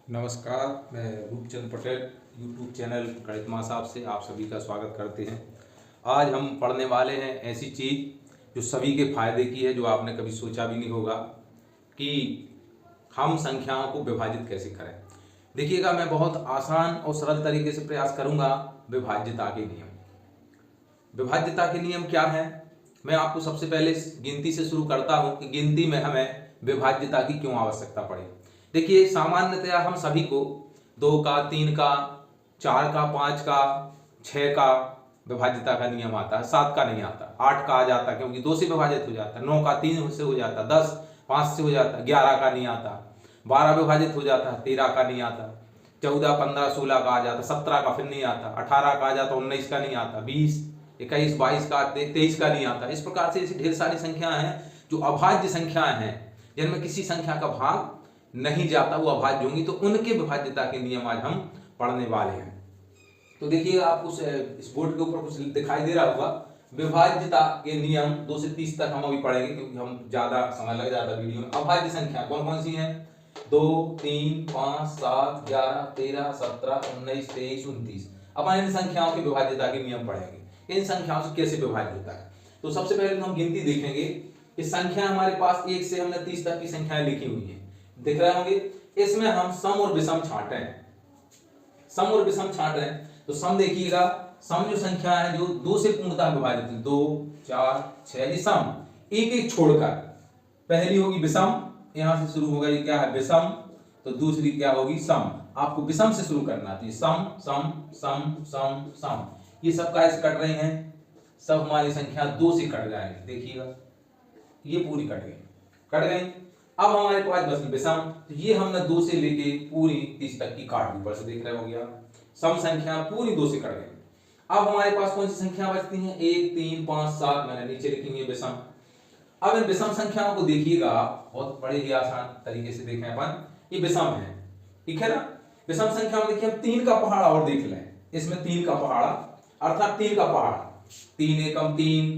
नमस्कार, मैं Roopchand Patel YouTube channel गणित महासाब से आप सभी का स्वागत करते हैं। आज हम पढ़ने वाले हैं ऐसी चीज़ जो सभी के फायदे की है, जो आपने कभी सोचा भी नहीं होगा कि हम संख्याओं को विभाजित कैसे करें। देखिएगा, मैं बहुत आसान और सरल तरीके से प्रयास करूंगा। विभाज्यता के नियम। विभाज्यता के नियम क्या है, मैं आपको सबसे पहले गिनती से शुरू करता हूं कि गिनती में हमें विभाज्यता की क्यों आवश्यकता पड़ी। देखिए, सामान्यतया हम सभी को 2 का, 3 का, 4 का, 5 का, 6 का विभाज्यता का नियम आता है, 7 का नहीं आता, 8 का आ जाता है क्योंकि 2 से विभाजित हो जाता है, 9 का 3 से हो जाता है, 10 5 से हो जाता है, 11 का नहीं आता, 12 विभाजित हो जाता है, 13 का नहीं आता, 14, 15, 16 का आ जाता, 17 का फिर नहीं आता, 18 का आ जाता, 19 का नहीं आता, 20, 21, 22 का, 23 का नहीं आता। इस प्रकार से ऐसी ढेर सारी संख्याएं हैं जो अभाज्य संख्याएं हैं, जिनमें किसी संख्या का भाग नहीं जाता, वो अभाज्य होंगी, तो उनके विभाज्यता के नियम आज हम पढ़ने वाले हैं। तो देखिए, आप इस बोर्ड के ऊपर कुछ दिखाई दे रहा होगा, विभाज्यता के नियम 2 से 30 तक हम अभी पढ़ेंगे क्योंकि हम ज्यादा समय लग जाता वीडियो में। अभाज्य संख्या कौन कौन सी हैं? 2, 3, 5, 7, 11, 13, 17, 19, 23, 29। अब इन संख्याओं की विभाज्यता के नियम पढ़ेंगे, इन संख्याओं से कैसे विभाज्य होता है। तो सबसे पहले हम गिनती देखेंगे कि संख्या हमारे पास 1 से हमने 30 तक की संख्याएं लिखी हुई है, दिख रहे होंगे। इसमें हम सम और विषम छांट रहे हैं, सम और विषम छांट रहे हैं। तो सम देखिएगा, सम जो संख्या है जो 2 से पूर्णतः विभाजित है, 2, 4, 6, ये सम, एक एक छोड़कर पहली होगी विषम, यहां से शुरू होगा, ये क्या है विषम, तो दूसरी क्या होगी सम। आपको विषम से शुरू करना है, सम सम सम सम सम, ये सब कैसे कट रहे हैं, सब हमारी संख्या 2 से कट जाएगी। देखिएगा, ये पूरी कट गई। अब हमारे पास बस विषम, तो ये हमने 2 से लेके पूरी 30 तक की काट दी, ऊपर से देख रहे हो गया, सम संख्या पूरी 2 से कट गई। अब हमारे पास कौन सी संख्या बचती हैं? 1, 3, 5, 7 मैंने नीचे लिखी हुई है विषम। अब इन विषम संख्याओं को देखिएगा, बहुत बड़े ही आसान तरीके से देखें अपन, ये विषम है, ठीक है ना। विषम संख्या में देखिए, हम 3 का पहाड़ा और देख लें, इसमें 3 का पहाड़ा अर्थात 3 का पहाड़ा, 3 एकम 3,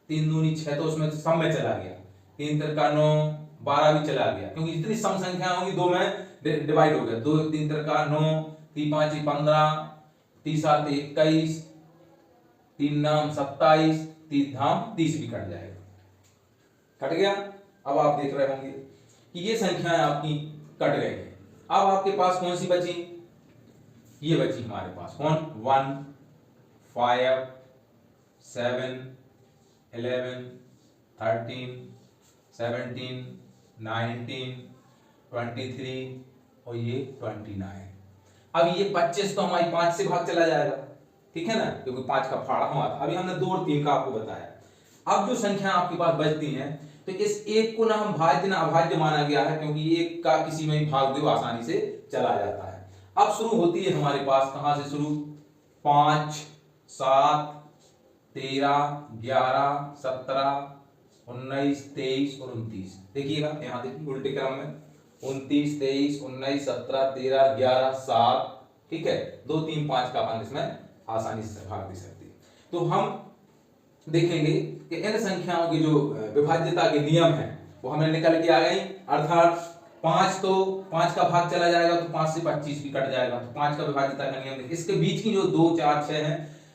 3 दूनी 6, तो उसमें सम में चला गया, 3 तिरका 9, 12 भी चला गया, क्योंकि जितनी सम संख्या होंगी 2 में डिवाइड हो गया, 2 3 तिरका 9, 3 5 15, 3 7 21, 3 9 27, 3 धाम 30 भी कट जाएगा, कट गया। अब आप देख रहे होंगे कि ये संख्याएं आपकी कट गई है। अब आपके पास कौन सी बची? ये बची हमारे पास, कौन? 1, 5, 7, 11, 13, 17, 19, 23 और ये 29। अब ये 25 तो हमारी 5 से भाग चला जाएगा, ठीक है ना, क्योंकि 5 का फाड़ा हमारा, अभी हमने 2 और 3 का आपको बताया। अब जो संख्या आपके पास बचती हैं, तो इस एक को ना हम भाज्य ना अभाज्य माना गया है, क्योंकि एक का किसी में भी भाग दो आसानी से चला जाता है। अब शुरू होती है हमारे पास, कहां से शुरू? 5, 7, 13, 11, 17, 19, 23 और 29। देखिएगा, यहां देखिए उल्टे क्रम में, 29, 23, 19, 17, 13, 11, 7, ठीक है, 2, 3, 5 का अपन इसमें आसानी से भाग दे सकते हैं। तो हम देखेंगे कि इन संख्याओं की जो विभाज्यता के नियम है वो हमें निकल के आ गई, अर्थात 5 तो 5 का भाग चला जाएगा, तो 5 से 25 भी कट जाएगा, तो 5 का विभाज्यता का नियम। इसके बीच की जो 2, 4, 6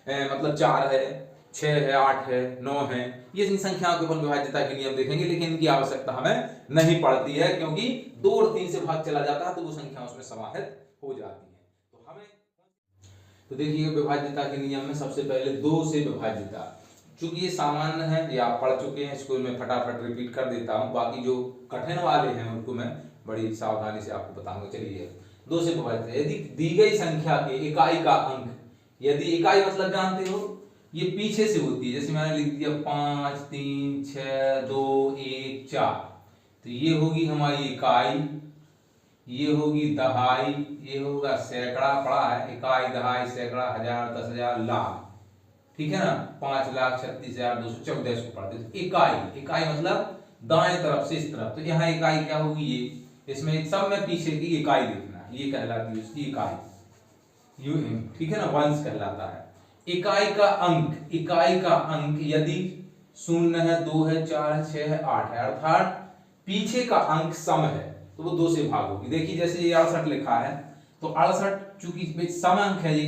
है, मतलब 4 है, 6 है, 8 है, 9 है, ये इन संख्याओं के अपन विभाज्यता के नियम देखेंगे, लेकिन इनकी आवश्यकता हमें नहीं पड़ती है, क्योंकि 2 और 3 से भाग चला जाता है तो वो संख्या उसमें समाहित हो जाती है। तो हमें तो देखिए, विभाज्यता के नियम में सबसे पहले 2 से विभाज्यता, चूंकि ये सामान्य है, ये आप पढ़ चुके हैं, इसको मैं फटाफट रिपीट कर देता हूं, बाकी जो कठिन वाले हैं उनको मैं बड़ी सावधानी से आपको बताऊंगा। चलिए, 2 से विभाजित, यदि दी गई संख्या के इकाई का अंक, यदि इकाई मतलब जानते हो, ये पीछे से होती है, जैसे मैंने लिख दिया 5, 3, 6, 2, 1, 4, तो ये होगी हमारी इकाई, ये होगी दहाई, ये होगा सैकड़ा, पड़ा है, इकाई, दहाई, सैकड़ा, हजार, 10,000, लाख, ठीक है ना, 5,36,214 इसको पढ़ते हैं। इकाई मतलब दाएं तरफ से इस तरफ, तो यहाँ इकाई क्या होगी? ये, इसमें सब में पीछे की इकाई देखना, ये कहलाती है उसकी इकाई, ठीक है ना, वंश कहलाता है। इकाई का अंक यदि 0 है, 2 है, 4 है, 6 है, 8 है, अर्थात पीछे का अंक सम है, तो वो 2 से भाग होगी। देखिए जैसे ये 68 लिखा है, तो 68 चूंकि सम अंक है, ये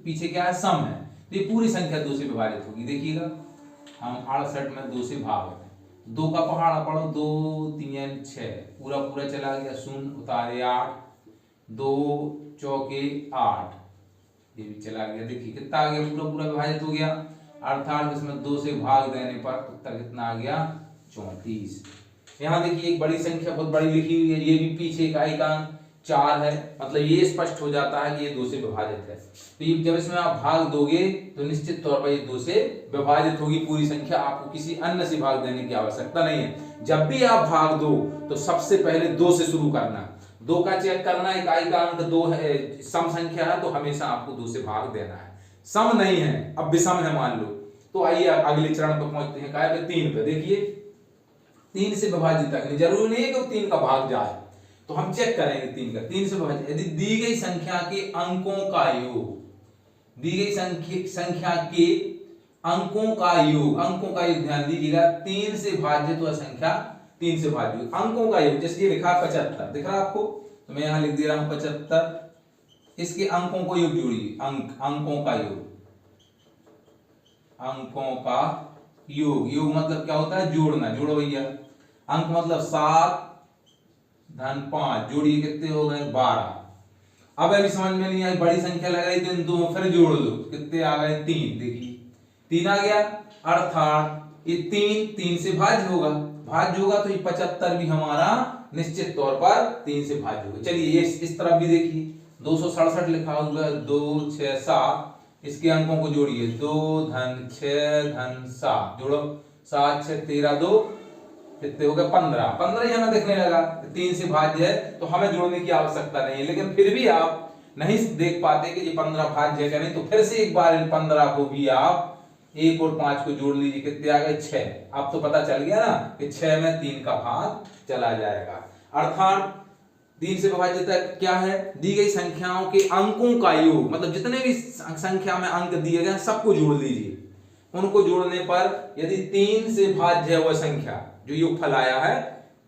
पीछे क्या है, सम है, तो ये पूरी संख्या 2 से विभाजित होगी। देखिएगा हम 68 में 2 से भाग, 2 का पहाड़ा पढ़ो, 2 3 6, पूरा पूरा चला गया, शून्य उतारे 8, 2 चौके 8, ये भी चला गया। देखिए कितना आ गया, पूरा पूरा विभाजित हो गया, अर्थात इसमें 2 से भाग देने पर उत्तर कितना आ गया, 34। यहाँ देखिए एक बड़ी संख्या बहुत बड़ी लिखी हुई है, ये भी पीछे इकाई का अंक 4 है, मतलब ये स्पष्ट हो जाता है कि ये 2 से विभाजित है। तो ये जब इसमें आप भाग दोगे तो निश्चित तौर पर ये 2 से विभाजित होगी पूरी संख्या, आपको किसी अन्य से भाग देने की आवश्यकता नहीं है। जब भी आप भाग दो तो सबसे पहले 2 से शुरू करना, 2 का चेक करना, इकाई का अंक 2 है, सम संख्या है तो हमेशा आपको 2 से भाग देना है। सम नहीं है, अब विषम है मान लो, तो आइए अगले चरण पर पहुंचते हैं, काय पे 3 पे। देखिए 3 से विभाजित करनी, जरूरी नहीं है कि 3 का भाग जाए, तो हम चेक करेंगे 3 से विभाजित, यदि दी गई संख्या के अंकों का योग, दी गई संख्या के अंकों का योग, अंकों का योग ध्यान दीजिएगा, 3 से भाज्य तो संख्या 3 से भाज्य, अंकों का योग, जैसे ये लिखा 75 दिख रहा है आपको, तो मैं यहां लिख दे रहा हूं 75, इसके अंकों को योग जोड़िए, अंकों का योग, अंकों का योग, योग मतलब क्या होता है, जोड़ना, जोड़ो भैया, अंक मतलब 7 धन 5, जोड़िए कितने हो गए, 12। अब अभी समझ में नहीं आई, बड़ी संख्या लगाई तो इन दो फिर जोड़ दो, कितने आ गए, 3। देखिए 3 आ गया, अर्थात ये 3 से भाज्य होगा, भाज्य होगा तो ये 75 भी हमारा निश्चित तौर पर 3 से भाज्य होगा। चलिए ये इस तरफ भी देखिए 267 लिखा हुआ है, 2 6 7, इसके अंकों को जोड़िए, 2 धन 6 धन 7, जोड़ो, 7 6 13 2, कितने हो गए, 15। 15 ही हमें दिखने लगा, 3 से भाज्य है तो हमें जोड़ने की आवश्यकता नहीं है, लेकिन फिर भी आप नहीं देख पाते कि ये 15 भाज्य है क्या नहीं, तो फिर से एक बार इन 15 को भी आप 1 और 5 को जोड़ लीजिए, कितने आ गए, 6। अब तो पता चल गया ना कि 6 में 3 का भाग चला जाएगा, अर्थात 3 से विभाजित क्या है, दी गई संख्याओं के अंकों का योग, मतलब जितने भी संख्या में अंक दिए गए सबको जोड़ लीजिए, उनको जोड़ने पर यदि 3 से भाज्य है वह संख्या जो योगफल आया है,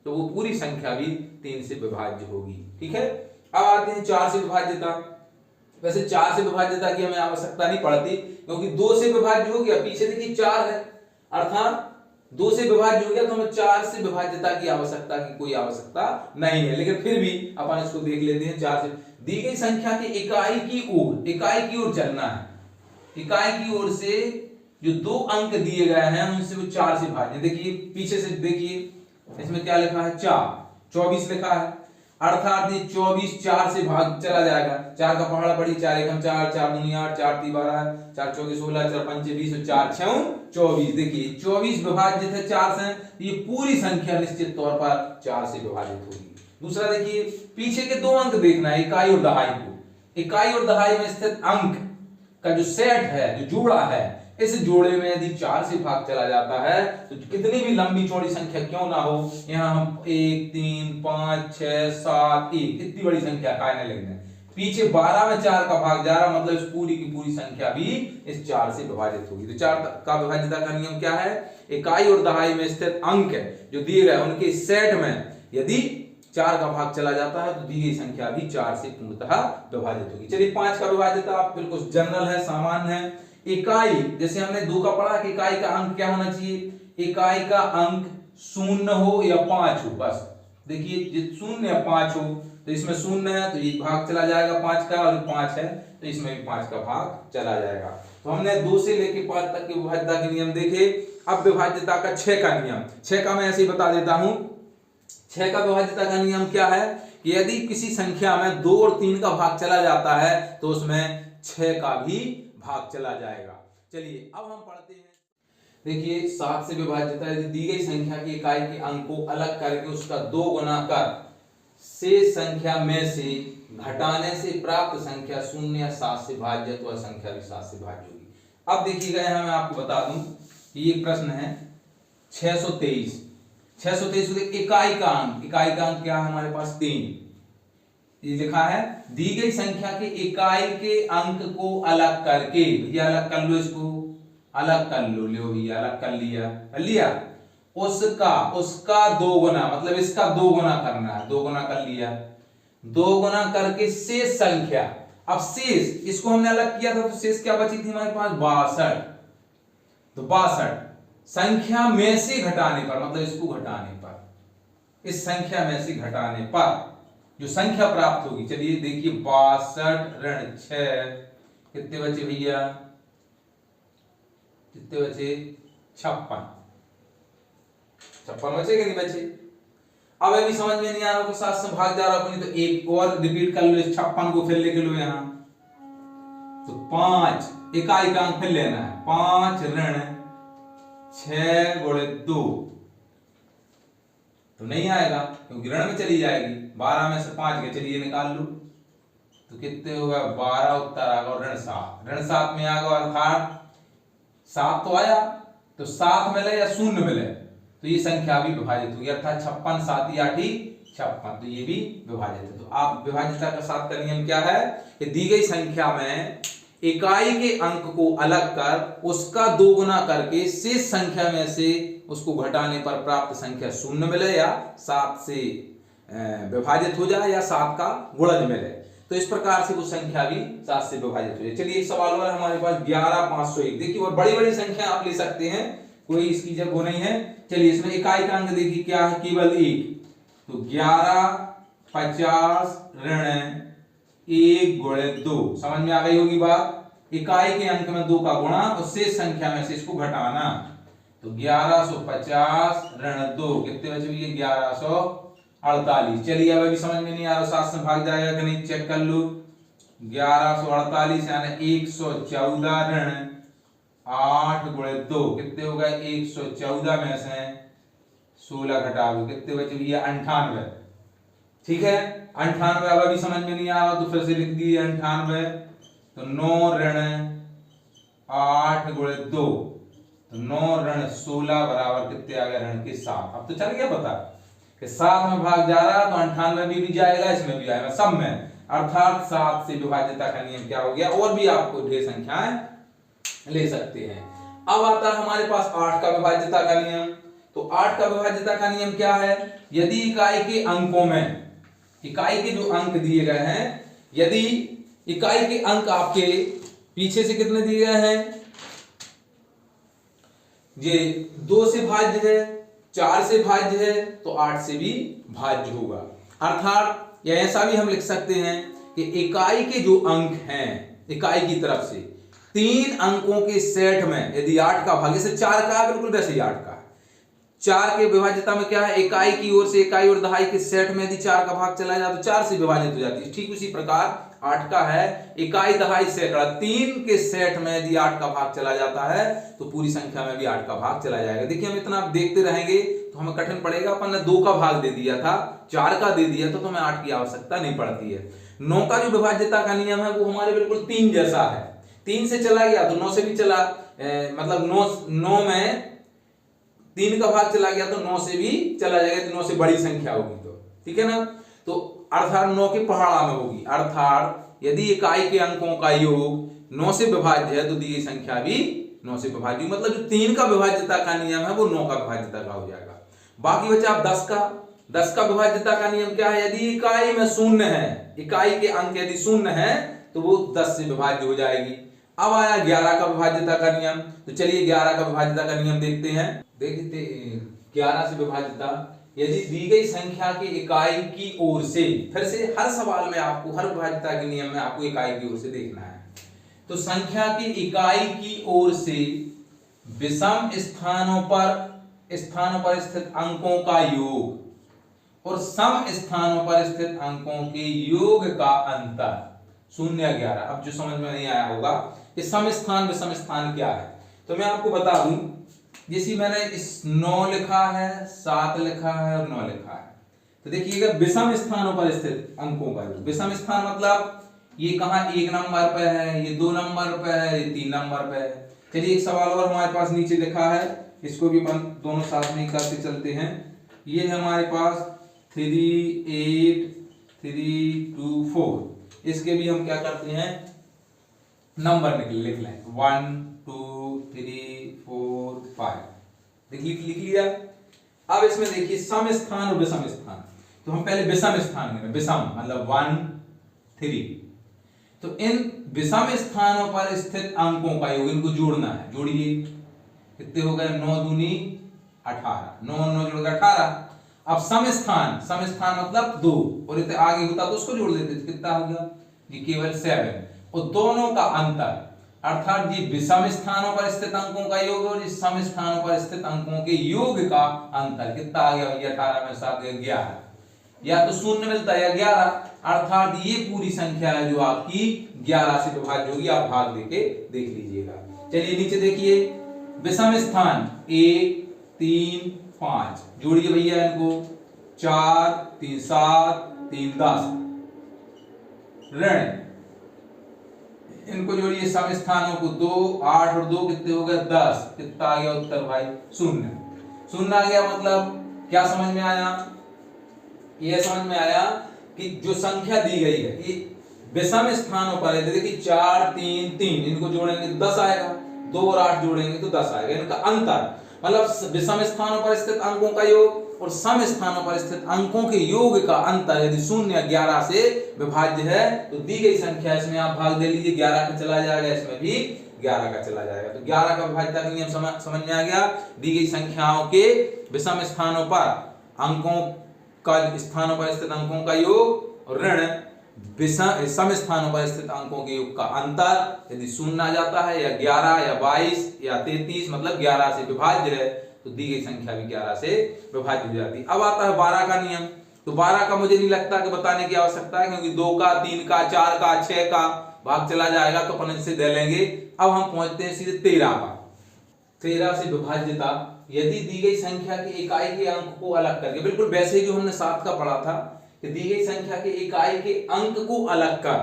तो वो पूरी संख्या भी 3 से विभाज्य होगी। ठीक है, अब आते हैं 4 से विभाज्यता। वैसे 4 से विभाज्यता की हमें आवश्यकता नहीं पड़ती, क्योंकि 2 से विभाज्य हो गया, पीछे देखिए 4 है, अर्थात 2 से विभाज्य हो गया तो हमें 4 से विभाज्यता की आवश्यकता की कोई आवश्यकता नहीं है, लेकिन फिर भी अपन इसको देख लेते हैं। 4 से दी गई संख्या की इकाई की ओर चलना है, इकाई की ओर से जो 2 अंक दिए गए हैं उनसे वो 4 से भाज्य। देखिए पीछे से देखिए, इसमें क्या लिखा है, 4 24 लिखा है, अर्थात ये 24 4 से भाग चला जाएगा, 4 का पहाड़ा पड़ी, 4 एकम 4, 4 दूनी 8, 4 ती 12, 4 चौके 16, 4 पंचे 20 और 4 छह 24। देखिए 24 विभाजित है 4 से, ये पूरी संख्या निश्चित तौर पर 4 से विभाजित होगी। दूसरा देखिए पीछे के 2 अंक देखना है, इकाई और दहाई को, इकाई और दहाई में स्थित अंक का जो सेट है, जो जोड़ा है, इस जोड़े में यदि 4 से भाग चला जाता है तो कितनी भी लंबी चौड़ी संख्या क्यों ना हो, यहां हम 1 3 5 6 7 1 इतनी बड़ी संख्या कायने लिख दें, पीछे 12 में 4 का भाग जा रहा, मतलब इस पूरी की पूरी संख्या भी इस 4 से विभाजित होगी। तो 4 का विभाज्यता का नियम क्या है, इकाई और दहाई में स्थित अंक है जो दिए गए उनके सेट में यदि 4 का भाग चला जाता है तो दी गई संख्या भी 4 से पूर्णतः विभाजित होगी। चलिए 5 का विभाज्यता बिल्कुल जनरल है, सामान्य है। इकाई, जैसे हमने 2 का पढ़ा कि इकाई का अंक क्या होना चाहिए, इकाई का अंक 0 हो या 5 हो, बस देखिए 0 या 5 हो, तो इसमें 0 है तो ये भाग चला जाएगा 5 का, और 5 है तो इसमें भी 5 का भाग चला जाएगा। तो हमने 2 से लेके 5 तक के विभाज्यता के नियम देखे। अब विभाज्यता का 6 का नियम, 6 का मैं ऐसे ही बता देता हूं। 6 का विभाज्यता का नियम क्या है कि यदि किसी संख्या में 2 और 3 का भाग चला जाता है तो उसमें 6 का भी भाग चला जाएगा। चलिए अब हम पढ़ते हैं, देखिए 7 से विभाज्यता, यदि दी गई संख्या की इकाई के अंक को अलग करके उसका 2 गुना कर शेष संख्या में से घटाने से प्राप्त संख्या 0 या 7 से भाज्य तो वह संख्या भी 7 से भाज्य होगी। अब देखिएगा यहां मैं आपको बता दूं कि ये प्रश्न है 623 इकाई का अंक क्या है हमारे पास 3, ये लिखा है दी गई संख्या के इकाई के अंक को अलग करके, भैया अलग कर लो, इसको अलग कर लो, लो भैया अलग कर लिया उसका उसका 2 गुना, मतलब इसका 2 गुना करना है, 2 गुना कर लिया, 2 गुना करके शेष संख्या। अब शेष इसको हमने अलग किया था तो शेष क्या बची थी हमारे पास 62। तो 62 संख्या में से घटाने पर, मतलब इसको घटाने पर, इस संख्या में से घटाने पर जो संख्या प्राप्त होगी, चलिए देखिए 62 ऋण 6 कितने बचे भैया, कितने बचे 56 बचे कि नहीं बचे। अब अभी समझ में नहीं आ रहा, 7 से भाग जा रहा अपनी, तो एक और रिपीट कर लो, 56 को फिर लिख लो यहां। तो 5 इकाई का अंक फिर लेना है, 5 ऋण 6 गुणे 2, तो नहीं आएगा क्योंकि ऋण में चली जाएगी। 12 में से 5 के चलिए निकाल लो, तो कितने होगा 12 उत्तर आ गया, और ऋण 7, ऋण 7 में आ गया, अर्थात 7 तो आया, तो 7 मिले या 0 मिले तो ये संख्या भी विभाजित होगी, अर्थात 56 7 8 56, तो ये भी विभाजित है। तो आप विभाज्यता का 7 का नियम क्या है कि दी गई संख्या में इकाई के अंक को अलग कर उसका 2 गुना करके शेष संख्या में से उसको घटाने पर प्राप्त संख्या 0 मिले या 7 से विभाजित हो जाए या 7 का गुणज मिले, तो इस प्रकार से वो संख्या भी 7 से विभाजित हो जाए। चलिए एक सवाल और हमारे पास 11501, देखिए और बड़ी बड़ी संख्या आप ले सकते हैं, कोई इसकी जब वो नहीं है। चलिए इसमें इकाई का अंक देखिए क्या है, केवल 1, तो 11 50 ऋण 1 गुणे 2, समझ में आ गई होगी बात। इकाई के अंक में 2 का गुणा और शेष संख्या में से इसको घटाना, तो 1150 ऋण 2 कितने बचे भैया 1148। चलिए अब अभी समझ में नहीं आ रहा, 7 से भाग जाएगा कि नहीं चेक कर लो। 1148 यानी 114 ऋण 8 गुणे 2 कितने हो गए 114 में से 16 घटा दो, कितने बचे भैया 98। ठीक है 98। अब अभी समझ में नहीं आ रहा तो फिर से लिख दिए 98, तो 9 ऋण 8 गुणे 2, तो 9 ऋण 16 बराबर कितने आ गए ऋण के 7। अब तो चल गया पता कि 7 में भाग जा रहा तो 98 में भी जाएगा, इसमें भी आएगा, सब में, अर्थात 7 से विभाज्यता का नियम क्या हो गया। और भी आपको ढेर संख्याएं ले सकते हैं। अब आता है हमारे पास 8 का विभाज्यता का नियम। तो 8 का विभाज्यता का नियम क्या है, यदि इकाई के अंकों में, इकाई के जो अंक दिए गए हैं, यदि इकाई के अंक आपके पीछे से कितने दिए गए हैं, ये 2 से भाज्य है, 4 से भाज्य है, तो 8 से भी भाज्य होगा। अर्थात या ऐसा भी हम लिख सकते हैं कि इकाई के जो अंक हैं, इकाई की तरफ से 3 अंकों के सेट में यदि 8 का भाग, जैसे 4 का है बिल्कुल वैसे ही 8 का है। 4 के विभाज्यता में क्या है, इकाई की ओर से इकाई और दहाई के सेट में यदि 4 का भाग चला जाए तो 4 से विभाजित हो जाती है। ठीक उसी प्रकार 8 का है, इकाई दहाई सैकड़ा 3 के सेट में यदि 8 का भाग चला जाता है तो पूरी संख्या में भी 8 का भाग चला जाएगा। देखिए हम इतना देखते रहेंगे तो हमें कठिन पड़ेगा, अपन ने 2 का भाग दे दिया था, 4 का दे दिया तो हमें 8 की आवश्यकता नहीं पड़ती है। 9 का जो विभाज्यता का नियम है वो हमारे बिल्कुल 3 जैसा है, 3 से चला गया तो 9 से भी चला, मतलब 9 में 3 का भाग चला गया तो 9 से भी चला जाएगा, तो 9 से बड़ी संख्या होगी, तो ठीक है ना। तो अर्थात 9 के पहाड़ा में होगी, अर्थात यदि इकाई के अंकों का योग 9 से विभाज्य है तो दी गई संख्या भी 9 से विभाज्य, मतलब जो 3 का विभाज्यता का नियम है वो 9 का विभाज्यता का हो जाएगा। बाकी बचा आप 10 का विभाज्यता का नियम क्या है, यदि इकाई में 0 है, इकाई के अंक यदि 0 है तो वो 10 से विभाज्य हो जाएगी। अब आया 11 का विभाज्यता का नियम। तो चलिए 11 का विभाज्यता का नियम देखते हैं। देखते 11 से विभाज्यता, यदि दी गई संख्या की इकाई की ओर से, फिर से हर सवाल में आपको हर विभाज्यता के नियम में आपको इकाई की ओर से देखना है, तो संख्या की इकाई की ओर से विषम स्थानों पर स्थित अंकों का योग और सम स्थानों पर स्थित अंकों के योग का अंतर 0 11। अब जो समझ में नहीं आया होगा कि सम स्थान विषम स्थान क्या है, तो मैं आपको बता दूं, जैसे मैंने इस 9 लिखा है, 7 लिखा है और 9 लिखा है, तो देखिएगा विषम स्थानों पर स्थित अंकों का योग। विषम स्थान मतलब ये कहां 1 नंबर पे है, ये 2 नंबर पे है, ये 3 नंबर पे है। चलिए एक सवाल और हमारे पास नीचे लिखा है, इसको भी हम दोनों साथ में करते चलते हैं। ये है हमारे पास 3 8 3 2 4, इसके भी हम क्या करते हैं नंबर लिख लें 1 2 3 4 5, लिख लिया। अब इसमें देखिए सम स्थान और विषम स्थान, तो हम पहले विषम स्थान गिने, विषम मतलब 1 3, तो इन विषम स्थानों पर स्थित अंकों का योग इनको जोड़ना है। जोड़िए, कितने हो गए, 9 दूनी 18, 9 9 जोड़ के 18। अब सम स्थान मतलब 2, और इतने आगे होता तो उसको जोड़ देते, कितना हो गया, ये केवल 7। और दोनों का अंतर अर्थात ये विषम स्थानों पर स्थित अंकों का योग और इस सम स्थानों पर स्थित अंकों के योग का अंतर कितना आ गया भैया, 18 में 7 11, या तो 0 मिलता है या 11, अर्थात ये पूरी संख्या है जो आपकी 11 से विभाज्य होगी। आप भाग देके देख लीजिएगा। चलिए नीचे देखिए, विषम स्थान 1 3 5, जोड़िए भैया इनको, 4 3 7 3 10, ऋण इनको जोड़िए, सम स्थानों को 2 8 और 2 कितने हो गए, 10, कितना आ गया उत्तर भाई, 0 0 आ गया। मतलब क्या समझ में आया, यह समझ में आया कि जो संख्या दी गई है ये विषम स्थानों पर है, देखिए 4 3 3, इनको जोड़ेंगे तो 10 आएगा, 2 और 8 जोड़ेंगे तो 10 आएगा। इनका अंतर मतलब विषम स्थानों पर स्थित अंकों का योग और सम स्थानों पर स्थित अंकों के योग का अंतर यदि 0 या 11 से विभाज्य है तो दी गई संख्या, इसमें आप भाग दे लीजिए, 11 का चला जाएगा, इसमें भी 11 का चला जाएगा। तो 11 का विभाज्यता का नियम समझ में आ गया। दी गई संख्याओं के विषम स्थानों पर अंकों का स्थानों पर स्थित अंकों का योग और ऋण सम स्थानों पर स्थित अंकों के योग का अंतर यदि 0 आ जाता है या 11 या 22 या 33 मतलब 11 से विभाज्य है तो दी गई संख्या भी 11 से विभाज्य हो जाती है। अब आता है 12 का नियम। तो 12 का मुझे नहीं लगता कि बताने की आवश्यकता है, क्योंकि 2 का 3 का 4 का 6 का भाग चला जाएगा तो अपन इससे दे लेंगे। अब हम पहुंचते हैं सीधे 13 का। 13 से विभाज्यता, यदि दी गई संख्या के इकाई के अंक को अलग करके, बिल्कुल वैसे ही जो हमने 7 का पढ़ा था कि दी गई संख्या के इकाई के अंक को अलग कर,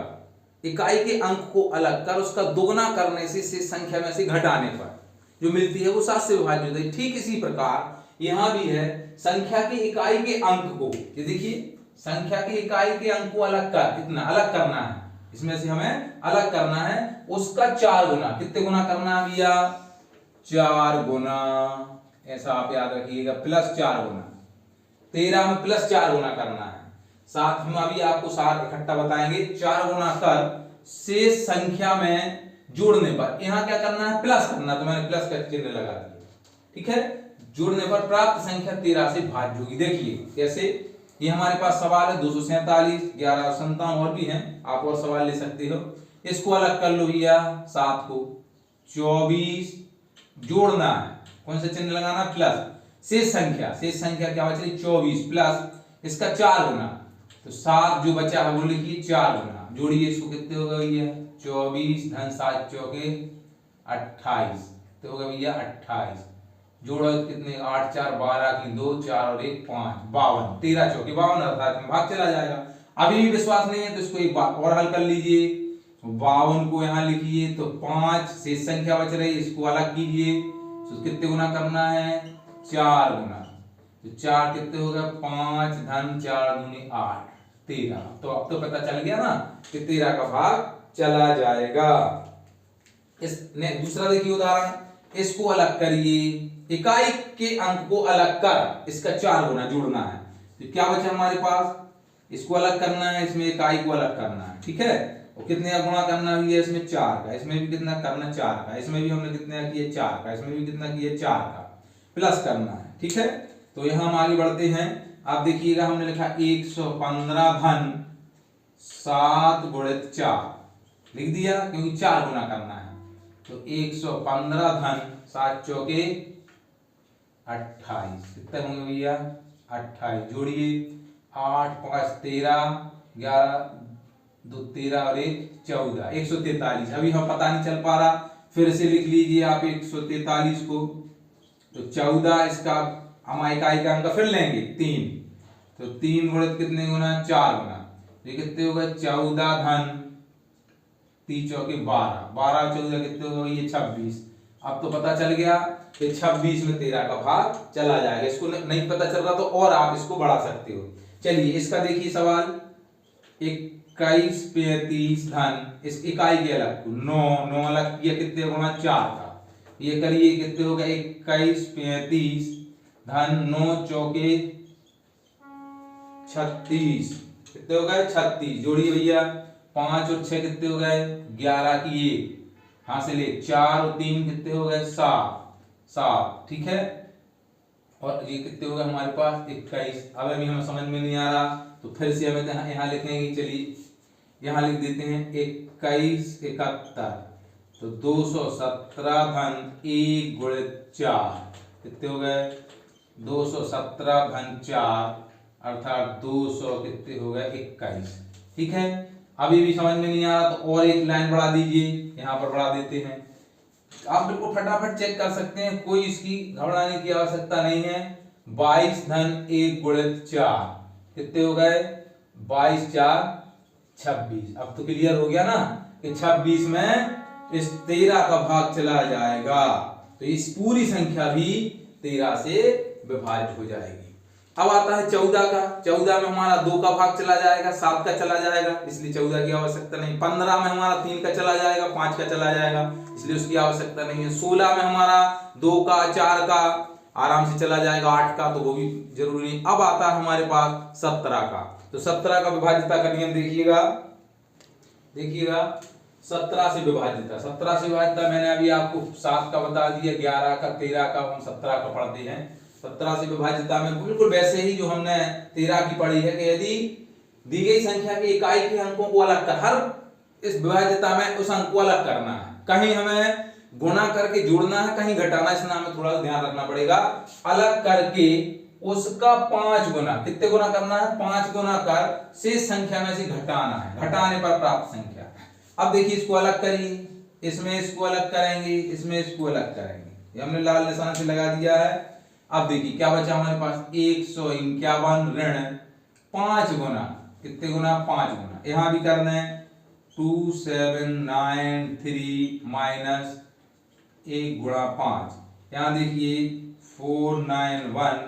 इकाई के अंक को अलग कर उसका दोगुना करने से संख्या में से घटाने पर जो मिलती है वो 7 से विभाज्य होती है। ठीक इसी प्रकार यहां भी है, संख्या की इकाई के अंक को, ये देखिए संख्या की इकाई के अंक को अलग कर, इतना अलग करना है, इसमें से हमें अलग करना है, उसका 4 गुना, कितने गुना करना है भैया, 4 गुना, ऐसा आप याद रखिएगा, प्लस 4 गुना, 13 में प्लस 4 गुना करना है। साथ में अभी आपको साथ इकट्ठा बताएंगे, 4 गुना कर शेष संख्या में जोड़ने पर, यहां क्या करना है, प्लस करना, तो मैंने प्लस का चिन्ह लगा दिया, ठीक है। जोड़ने पर प्राप्त संख्या 13 से भाज्य होगी। देखिए कैसे, ये हमारे पास सवाल है 247, 1157 और भी हैं, आप और सवाल ले सकते हो। इसको अलग कर लो भैया, 7 को 24 जोड़ना है, कौन सा चिन्ह लगाना, प्लस। शेष संख्या क्या बच रही, 24 प्लस इसका 4 गुना, तो 7 जो बचा है वो लिखिए 4 गुना, जोड़िए इसको, कितने होगा भैया, 24 धन 7 चौके 28, तो होगा भैया 28, जोड़ो कितने, 8 4 12 की 2 4 और 1 5 52, 13 चौके 52 अर्थात भाग चला जाएगा। अभी भी विश्वास नहीं है तो इसको एक बार और हल कर लीजिए, 52 को यहाँ लिखिए, तो 5 शेष संख्या बच रही, इसको अलग कीजिए, तो कितने गुना करना है, 4 गुना, तो 4 कितने होगा, 5 धन 4 दूनी 8 13, तो अब तो पता चल गया ना कि 13 का भाग चला जाएगा। दूसरा देखिए उदाहरण, इसको अलग करिए, इकाई के अंक को अलग कर इसका 4 गुना जोड़ना है, तो क्या बचा हमारे पास, इसको अलग करना है, इसमें इकाई को अलग करना है, ठीक है, और कितने का गुणा करना है, इसमें 4 का, इसमें भी कितना करना, 4 का, इसमें भी हमने कितना किया 4 का, इसमें भी कितना किया 4 का, प्लस करना है, ठीक है। तो यहां हम आगे बढ़ते हैं। आप देखिएगा हमने लिखा 115 धन 7 गुणित 4 लिख दिया, क्योंकि 4 गुना करना है, तो 115 धन 7 चौके 28, कितने होंगे भैया, 28, जोड़िए 8 5 13, 11 2 13 और 1 14, 143। अभी हम पता नहीं चल पा रहा, फिर से लिख लीजिए आप 143 को, तो 14 इसका हम इकाई का अंक फिर लेंगे 3, तो 3 गुणित कितने गुना, 4 गुना, ये कितने होगा, 14 धन 3 चौके 12, 12 14 कितने होगा, ये 26। अब तो पता चल गया कि 26 में 13 का भाग चला जाएगा। इसको नहीं पता चल रहा तो और आप इसको बढ़ा सकते हो। चलिए इसका देखिए सवाल, 21 35 धन, इस इकाई के अलग 9 अलग किया, कितने गुना, 4 का, ये करिए कितने होगा, 21 35 धन 9 चौके 36, कितने हो गए 36, जोड़िए भैया 5 और 6 कितने हो गए 11 की 1, यहां से ले 4 और 3 कितने हो गए 7, ठीक है। और ये कितने हो गए हमारे पास 21। अब अभी हमें समझ में नहीं आ रहा तो फिर से हमें यहाँ लिखेंगे, चलिए यहाँ लिख देते हैं 21 71, तो 217 धन 1 गुणित 4 कितने हो गए 217 धन 4 अर्थात 200 कितने हो गए 21, ठीक है। अभी भी समझ में नहीं आ रहा तो और एक लाइन बढ़ा दीजिए, यहाँ पर बढ़ा देते हैं। आप बिल्कुल फटाफट चेक कर सकते हैं, कोई इसकी घबराने की आवश्यकता नहीं है। 22 धन 1 गुणित 4 कितने हो गए 22 4 26। अब तो क्लियर हो गया ना कि 26 में इस 13 का भाग चला जाएगा तो इस पूरी संख्या भी 13 से विभाजित हो जाएगी। अब आता है 14 का। 14 में हमारा 2 का भाग चला जाएगा, 7 का चला जाएगा, इसलिए 14 की आवश्यकता नहीं। 15 में हमारा 3 का चला जाएगा, 5 का चला जाएगा, इसलिए उसकी आवश्यकता नहीं है। 16 में हमारा 2 का 4 का आराम से चला जाएगा, 8 का तो वो भी जरूरी नहीं। अब आता है हमारे पास 17 का। तो 17 का विभाज्यता का नियम देखिएगा 17 से विभाज्यता। 17 से विभाज्यता मैंने अभी आपको 7 का बता दिया, 11 का 13 का, हम 17 का पढ़ते हैं। 17 से विभाज्यता में बिल्कुल वैसे ही जो हमने 13 की पढ़ी है कि यदि दी गई संख्या के इकाई के अंकों को अलग कर, हर इस विभाज्यता में उस अंक को अलग करना है, कहीं हमें गुणा करके जोड़ना है, कहीं घटाना, इसमें हमें थोड़ा ध्यान रखना पड़ेगा। अलग करके उसका 5 गुना, कितने गुना करना है 5 गुना कर शेष संख्या में से घटाना है, घटाने पर प्राप्त संख्या। अब देखिए इसको अलग करिए, इसमें इसको अलग करेंगे, इसमें इसको अलग करेंगे, ये हमने लाल निशान से लगा दिया है। अब देखिए क्या बचा हमारे पास 151 ऋण 5 गुना, कितने गुना 5 गुना। यहां भी करना है 2793 माइनस 1 गुणा 5, यहां देखिए 491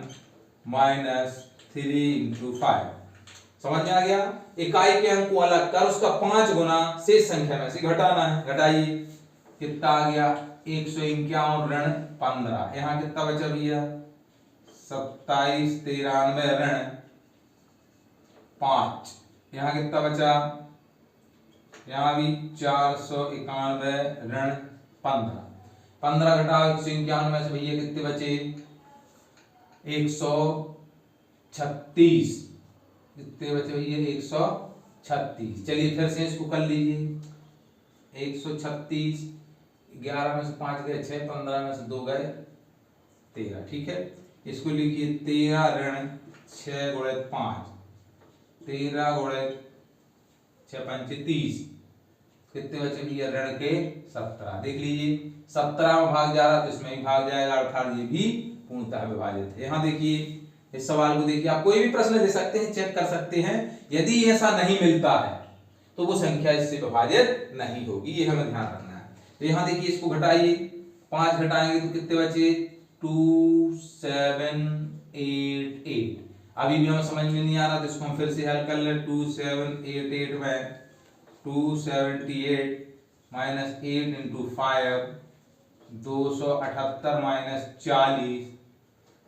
माइनस 3 इंटू 5। समझ में आ गया। इकाई के अंक को अलग कर उसका 5 गुना शेष संख्या में से घटाना है, घटाइए कितना आ गया 151 ऋण 15, यहां कितना बचा भैया 2793 ऋण 5, यहां कितना बचा, यहां भी 491 ऋण 15, 15 घटाओ 151 में से भैया कितने बचे 136, कितने बचे भैया 136। चलिए फिर से इसको कर लीजिए 136, 11 में से 5 गए 6, 15 में से 2 गए 13, ठीक है। इसको लिखिए 13 ऋण 6 गुणित 5, 13 गुणित 6 5 30, कितने बचे भैया ऋण के 17। देख लीजिए 17 में भाग जा रहा तो इसमें भी भाग जाएगा, अर्थात ये भी पूर्णतः विभाजित है। यहाँ देखिए इस सवाल को देखिए, आप कोई भी प्रश्न दे सकते हैं, चेक कर सकते हैं। यदि ऐसा नहीं मिलता है तो वो संख्या इससे विभाजित नहीं होगी, ये हमें ध्यान रखना है। तो यहाँ देखिए इसको घटाइए, 5 घटाएंगे तो कितने बचे 2788। अभी भी हमें समझ में नहीं आ रहा तो इसको हम फिर से हल कर लें। 2788 में 278 माइनस 8 इंटू 5 278 माइनस 40,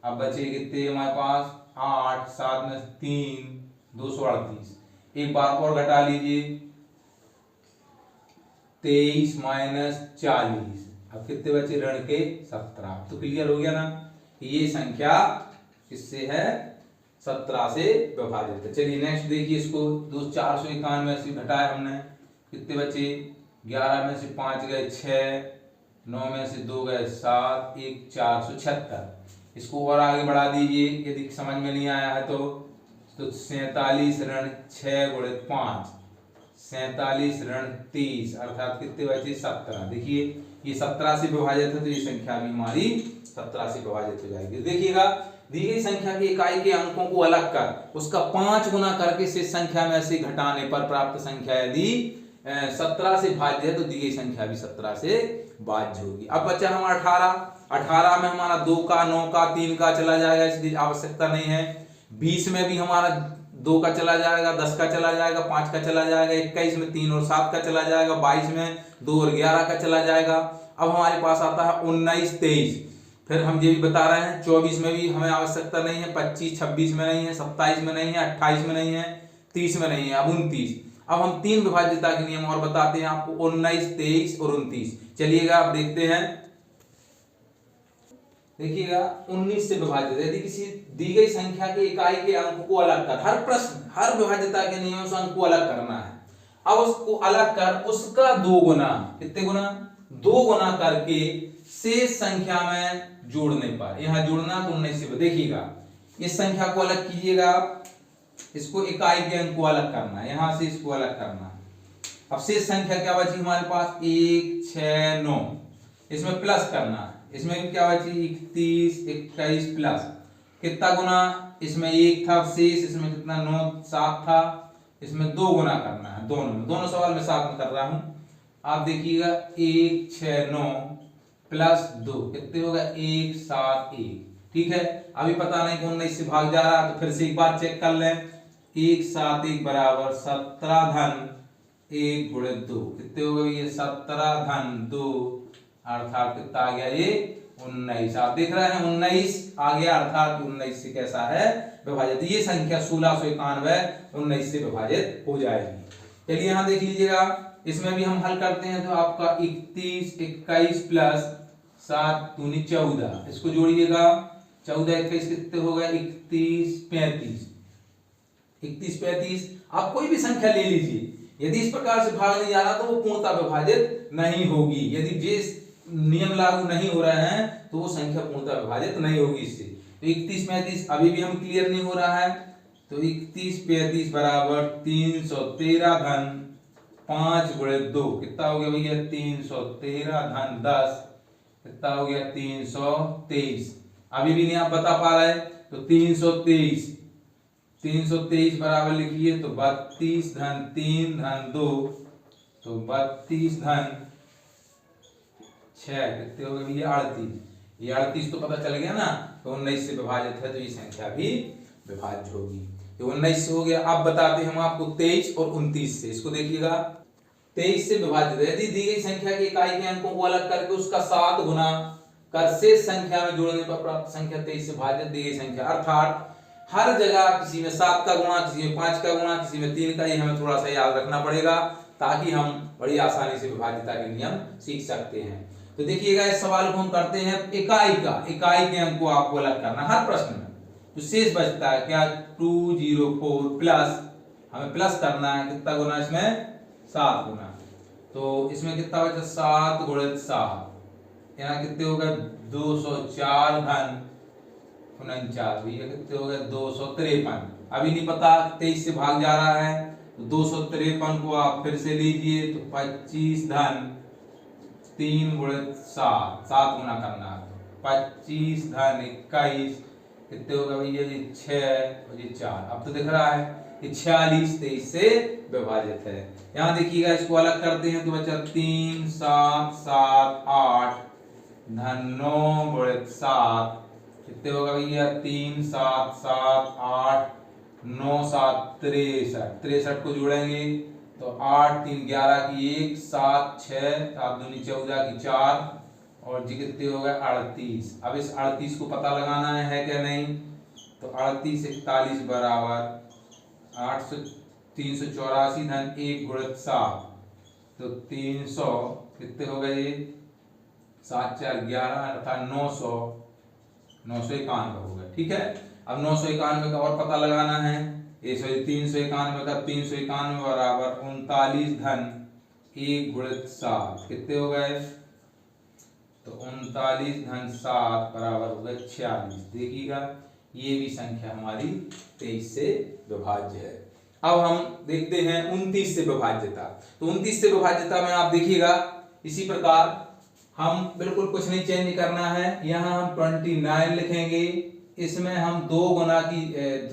अब बचे कितने हमारे पास 8, 7 में 3 238। एक बार और घटा लीजिए 23 माइनस 40, अब कितने बचे ऋण के 17। तो क्लियर हो गया ना कि ये संख्या किससे है 17 से विभाजित है। चलिए नेक्स्ट देखिए इसको 491 में से घटाया हमने, कितने बचे 11 में से 5 गए 6, 9 में से 2 गए 7, 1 476। इसको और आगे बढ़ा दीजिए यदि समझ में नहीं आया है तो 47 ऋण 6 गुणित 5, 47 ऋण 30, अर्थात कितने बचे 17। देखिए ये 17 से विभाजित है तो ये संख्या भी हमारी 17 से विभाजित हो जाएगी। देखिएगा दी गई संख्या की इकाई के अंकों को अलग कर उसका 5 गुना करके शेष संख्या में से घटाने पर प्राप्त संख्या यदि 17 से भाज्य है तो दी गई संख्या भी 17 से भाज्य होगी। अब बचा हमारा 18 में हमारा 2 का 9 का 3 का चला जाएगा, इसकी आवश्यकता नहीं है। 20 में भी हमारा 2 का चला जाएगा, 10 का चला जाएगा, 5 का चला जाएगा, 21 में 3 और 7 का चला जाएगा, 22 में 2 और 11 का चला जाएगा। अब हमारे पास आता है 19 23, फिर हम ये भी बता रहे हैं 24 में भी हमें आवश्यकता नहीं है, 25 26 में नहीं है, 27 में नहीं है, 28 में नहीं है, 30 में नहीं है, अब 29। अब हम 3 विभाज्यता के नियम और बताते हैं आपको, 19 23 और 29। चलिएगा आप देखते हैं, देखिएगा 19 से विभाजित, यदि किसी दी गई संख्या के इकाई के अंक को अलग कर, हर प्रश्न हर विभाज्यता के नियम से अंक को अलग करना है। अब उसको अलग कर उसका 2 गुना, कितने गुना, 2 गुना करके शेष संख्या में जोड़ने पर, यहां जोड़ना तो 19 से, देखिएगा इस संख्या को अलग कीजिएगा, इसको इकाई के अंक को अलग करना है, यहां से इसको अलग करना है। अब शेष संख्या क्या बची हमारे पास, 1 6 9, इसमें प्लस करना है, इसमें भी क्या बची 31 21 प्लस कितना गुना, इसमें 1 था शेष, इसमें कितना 9 7 था, इसमें 2 गुना करना है, दोनों सवाल में साथ में कर रहा हूं। आप देखिएगा 1 6 9 प्लस 2 कितने होगा 1 7 1, ठीक है। अभी पता नहीं कौन 19 से भाग जा रहा है तो फिर से एक बार चेक कर लें, 1 7 1 बराबर 17 धन 1 गुणित 2, कितने हो गए ये 17 धन 2, अर्थात कितना आ गया ये 19। आप देख रहे हैं 19 आ गया, अर्थात 19 से कैसा है विभाजित, ये संख्या 1691 19 से विभाजित हो जाएगी। चलिए यहां देख लीजिएगा, इसमें भी हम हल करते हैं तो आपका 31 21 प्लस 7 दूनी 14, इसको जोड़िएगा 14 21 कितने हो गए 31 35, 31 35। आप कोई भी संख्या ले लीजिए, यदि इस प्रकार से भाग नहीं जा रहा तो वो पूर्णतः विभाजित नहीं होगी, यदि जिस नियम लागू नहीं हो रहे हैं तो वो संख्या पूर्णतः विभाजित नहीं होगी इससे। तो 31 35 अभी भी हम क्लियर नहीं हो रहा है, तो 31 35 बराबर 313 धन 5 गुणित 2, कितना हो गया भैया 313 धन 10, कितना हो गया 323। अभी भी नहीं आप बता पा रहे तो 323 बराबर लिखिए तो 32 धन 3 धन 2, तो 32 धन 6 कितने हो गए भैया 38। ये 38 तो पता चल गया ना, तो 19 से विभाजित है तो ये संख्या भी विभाज्य होगी। ये 19 से हो गया। अब बताते हैं हम आपको 23 और 29 से, इसको देखिएगा 23 से विभाजित है, यदि दी गई संख्या के इकाई के अंकों को अलग करके उसका 7 गुना कर शेष संख्या में जोड़ने पर प्राप्त संख्या 23 से विभाजित दी गई संख्या, अर्थात हर जगह किसी में 7 का गुणा, किसी में 5 का गुणा, किसी में 3 का, ये हमें थोड़ा सा याद रखना पड़ेगा ताकि हम बड़ी आसानी से विभाज्यता के नियम सीख सकते हैं। तो देखिएगा इस सवाल को हम करते हैं इकाई के अंक को आपको अलग करना हर प्रश्न में, तो शेष बचता है क्या 204 प्लस, हमें प्लस करना है कितना गुना, इसमें 7 गुना, तो इसमें कितना बचा 7 गुणित 7, यहाँ कितने हो गए 204 धन 49, भैया कितने हो गए 253। अभी नहीं पता 23 से भाग जा रहा है तो 253 को आप फिर से लीजिए तो 25 धन 3 गुणित 7, 7 गुना करना है, 25 धन 21 कितने होगा भैया ये 6 और ये 4। अब तो दिख रहा है ये 46 23 से विभाजित है। यहाँ देखिएगा इसको अलग करते हैं तो बचा 3 7 7 8 धन 9 गुणित 7 कितने होगा भैया 3 7 7 8 9 7 63 को जोड़ेंगे तो 8 3 11 की 1 7 6 7 दूनी 14 की 4 और जी कितने हो गए 38। अब इस 38 को पता लगाना है क्या नहीं, तो 38 41 बराबर 384 धन 1 गुणित 7, तो 300 कितने हो गए 7 4 11 अर्थात 991 हो गया। ठीक है, अब 991 का और पता लगाना है, ये 391 का 391 बराबर 39 धन 1 गुणित 7 कितने हो गए, तो 39 धन 7 बराबर हो गए 46। देखिएगा ये भी संख्या हमारी 23 से विभाज्य है। अब हम देखते हैं 29 से विभाज्यता। तो 29 से विभाज्यता में आप देखिएगा इसी प्रकार हम बिल्कुल कुछ नहीं चेंज करना है, यहाँ हम 29 लिखेंगे, इसमें हम 2 गुना की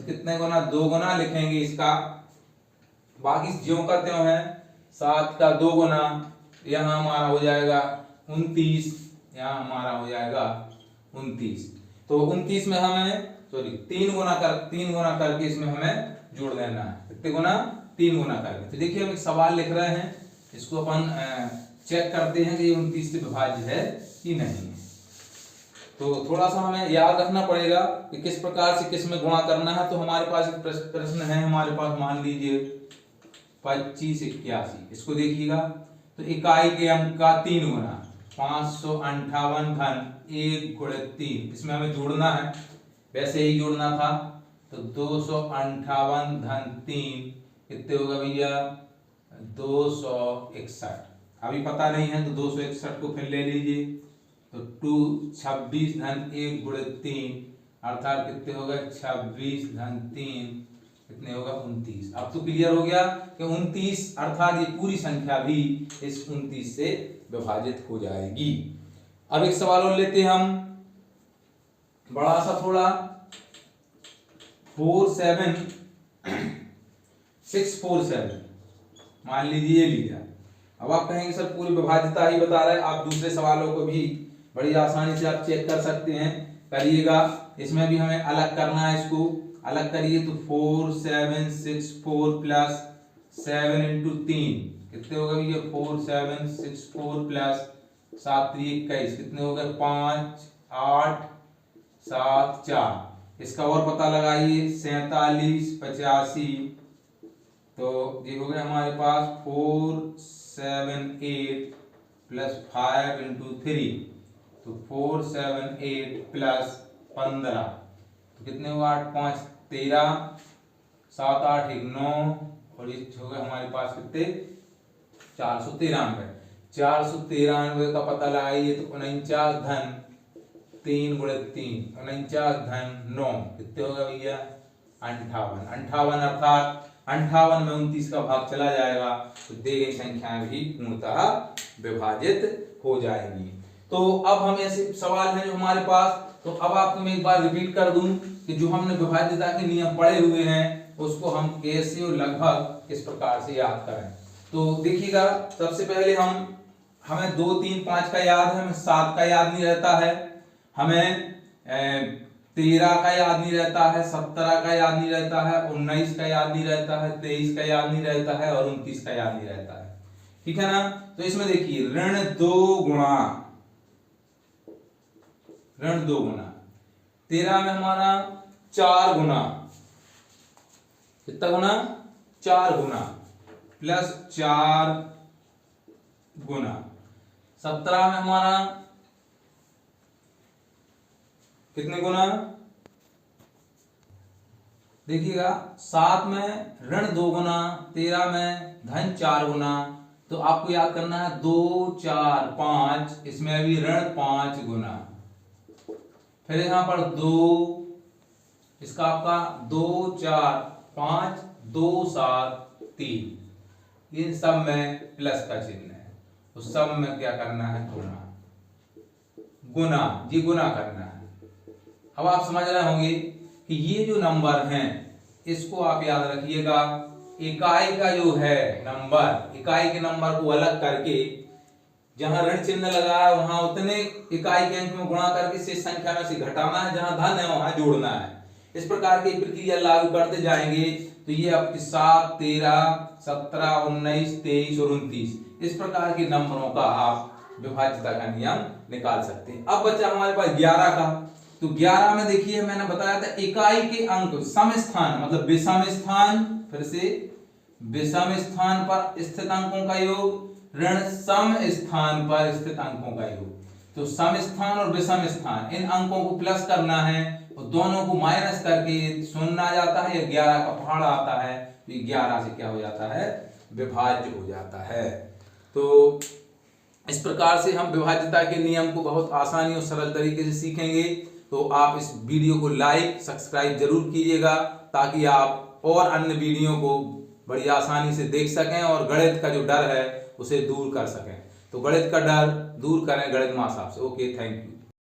कितने गुना 2 गुना लिखेंगे इसका, बाकी ज्यों का त्यों है 7 का 2 गुना, यहाँ हमारा हो जाएगा 29, यहाँ हमारा हो जाएगा 29। तो 29 में हमें 3 गुना करके इसमें हमें जोड़ देना है, कितने गुना 3 गुना करके। तो देखिए हम एक सवाल लिख रहे हैं, इसको अपन चेक करते हैं कि 29 से विभाज्य है कि नहीं। तो थोड़ा सा हमें याद रखना पड़ेगा कि किस प्रकार से किस में गुणा करना है। तो हमारे पास एक प्रश्न है, हमारे पास मान लीजिए 25 81, इसको देखिएगा तो इकाई के अंक का 3 गुना 558 धन 1 गुणित 3, इसमें हमें जोड़ना है, वैसे ही जोड़ना था। तो 258 धन 3 कितने होगा भैया 261। अभी पता नहीं है तो 261 को फिर ले लीजिए, तो 26 धन 1 गुणित 3 अर्थात कितने होगा 26 धन 3 कितने होगा 29। अब तो क्लियर हो गया कि 29 अर्थात ये पूरी संख्या भी इस 29 से विभाजित हो जाएगी। अब एक सवाल और लेते हैं हम, बड़ा सा थोड़ा, 647 मान लीजिए ये लिया। अब आप कहेंगे सर पूरी विभाज्यता ही बता रहा है, आप दूसरे सवालों को भी बड़ी आसानी से आप चेक कर सकते हैं, करिएगा। इसमें भी हमें अलग करना है, इसको अलग करिए तो 4764 प्लस 7 इंटू 3 कितने होगा भैया 4764 प्लस 7 3 21 कितने हो गए 5 8 7 4। इसका और पता लगाइए 47 85, तो ये हो गया हमारे पास 478 प्लस 5 इंटू 3, तो 478 प्लस 15 तो कितने हुआ 8 5 13 7 8 1 9 और ये हो गया हमारे पास कितने 493 का पता लगाइए तो 49 धन 3 गुणित 3 49 धन 9 कितने होगा भैया 58 अर्थात 58 में 29 का भाग चला जाएगा तो दी गई संख्याएं भी पूर्णतः विभाजित हो जाएंगी। तो अब हम ऐसे सवाल हैं जो हमारे पास, तो अब आपको मैं एक बार रिपीट कर दूं कि जो हमने विभाज्यता के नियम पढ़े हुए हैं उसको हम कैसे और लगभग किस प्रकार से याद करें। तो देखिएगा, सबसे पहले हमें 2 3 5 का याद है, हमें 7 का याद नहीं रहता है, हमें 13 का याद नहीं रहता है, 17 का याद नहीं रहता है, 19 का याद नहीं रहता है, 23 का याद नहीं रहता है और 29 का याद नहीं रहता है, ठीक है ना। तो इसमें देखिए ऋण 2 गुणा 13 में हमारा 4 गुना, कितना गुना 4 गुना प्लस 4 गुना, 17 में हमारा कितने गुना, देखिएगा 7 में ऋण 2 गुना, 13 में धन 4 गुना, तो आपको याद करना है 2 4 5, इसमें अभी ऋण 5 गुना, फिर यहां पर 2, इसका आपका 2 4 5 2 7 3, इन सब में प्लस का चिन्ह है, उस सब में क्या करना है गुना जी गुना करना है। अब आप समझ रहे होंगे कि ये जो नंबर हैं इसको आप याद रखिएगा, इकाई का जो है नंबर, इकाई के नंबर को अलग करके जहां ऋण चिन्ह लगा है वहां उतने इकाई के अंक में गुणा करके शेष संख्या में से घटाना है, जहां धन है वहां जोड़ना है। इस प्रकार की प्रक्रिया लागू करते जाएंगे तो ये आपके 7 13 17 19 23 और 29 इस प्रकार के नंबरों का आप विभाज्यता का नियम निकाल सकते हैं। अब बचा हमारे पास 11 का, तो 11 में देखिए मैंने बताया था इकाई के अंक सम स्थान मतलब विषम स्थान, फिर से विषम स्थान पर स्थित अंकों का योग ऋण सम स्थान पर स्थित अंकों का योग। तो सम स्थान और विषम स्थान इन अंकों को प्लस करना है और दोनों को माइनस करके 0 आ जाता है या 11 का पहाड़ आता है, तो 11 से क्या हो जाता है विभाज्य हो जाता है। तो इस प्रकार से हम विभाज्यता के नियम को बहुत आसानी और सरल तरीके से सीखेंगे। तो आप इस वीडियो को लाइक सब्सक्राइब जरूर कीजिएगा ताकि आप और अन्य वीडियो को बड़ी आसानी से देख सकें और गणित का जो डर है उसे दूर कर सकें। तो गणित का डर दूर करें गणित माँ साहब से। Okay, thank you.